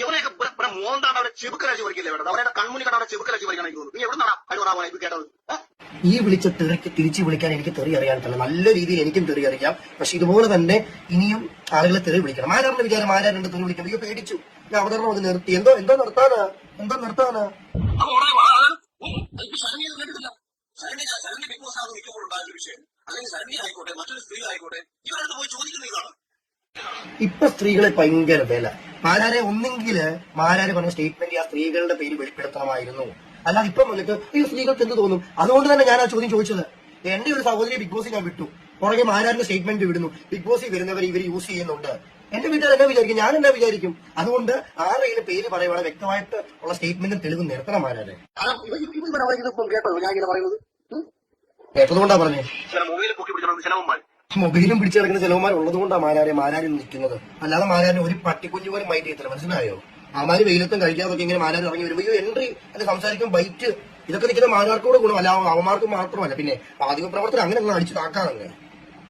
ഇവനെയൊക്കെ ഇവിടെ മോന്താണ് അവിടെ ചെബുക്കലച്ചി പറിക്കില്ലേ വേണ്ടത്, അവരുടെ കൺമുനി കണ്ട അവിടെ ചെബുക്കലച്ചി പറിക്കണം തോന്നുന്നു. നീ എവിടുന്നാണ് അടിപൊളി ഇത് കേട്ടത്? ഈ വിളിച്ച തെറിക്ക് തിരിച്ചു വിളിക്കാൻ എനിക്ക് തെറി അറിയാനില്ല. നല്ല രീതിയിൽ എനിക്കും തെറി അറിയാം. പക്ഷെ ഇതുപോലെ തന്നെ ഇനിയും ആളുകളെ തെറി വിളിക്കണം. ആരാറിന്റെ വിചാരം ആരാരുണ്ട് തെറി വിളിക്കണം? അയ്യോ പേടിച്ചു, ഞാൻ അവതരണം അത് നിർത്തി. എന്തോ നിർത്താനാ? ഇപ്പൊ സ്ത്രീകളെ ഭയങ്കര വില. മാരാരെ ഒന്നെങ്കില് മാരാരെ പറഞ്ഞ സ്റ്റേറ്റ്മെന്റ് ആ സ്ത്രീകളുടെ പേര് വെളിപ്പെടുത്തണമായിരുന്നു. അല്ലാതെ ഇപ്പം വന്നിട്ട് ഈ സ്ത്രീകൾക്ക് എന്ത് തോന്നും? അതുകൊണ്ട് തന്നെ ഞാൻ ആ ചോദ്യം ചോദിച്ചത്. എന്റെ ഒരു സഹോദരി ബിഗ് ബോസ് ഞാൻ വിട്ടു, പുറകെ മാരാരിന്റെ സ്റ്റേറ്റ്മെന്റ് വിടുന്നു. ബിഗ് ബോസിൽ വരുന്നവർ ഇവർ യൂസ് ചെയ്യുന്നുണ്ട്. എന്റെ വീട്ടുകാർ എന്നാ വിചാരിക്കും? ഞാൻ എന്നാ വിചാരിക്കും? അതുകൊണ്ട് ആരെങ്കിലും പേര് പറയുവാണ് വ്യക്തമായിട്ട് ഉള്ള സ്റ്റേറ്റ്മെന്റും തെളിവും നിർത്തണം മാരാരെ. കേട്ടോ ഞാൻ ഇങ്ങനെ പറയുന്നത്? കേട്ടതുകൊണ്ടാ പറഞ്ഞേ. മൊബൈലും പിടിച്ചു കിടക്കുന്ന ചിലവന്മാർ ഉള്ളതുകൊണ്ടാണ് മാരാരി നിൽക്കുന്നത്. അല്ലാതെ മാരാരിന് ഒരു പട്ടിക്കുഞ്ഞു പോലും മൈൻഡ് ചെയ്യത്തില്ല. മനസ്സിലായോ? ആമാര് വെയിലത്തും കഴിക്കാതൊക്കെ ഇങ്ങനെ മാരാരി ഇറങ്ങി വരുമ്പോ എൻട്രി അല്ലെ സംസാരിക്കും, ബൈറ്റ്, ഇതൊക്കെ നിൽക്കുന്ന മാരാർക്കൂടെ ഗുണം. അല്ല അവന്മാർക്ക് മാത്രമല്ല, പിന്നെ മാധ്യമ പ്രവർത്തനം അങ്ങനെ അടിച്ചു താക്കാനല്ലേ.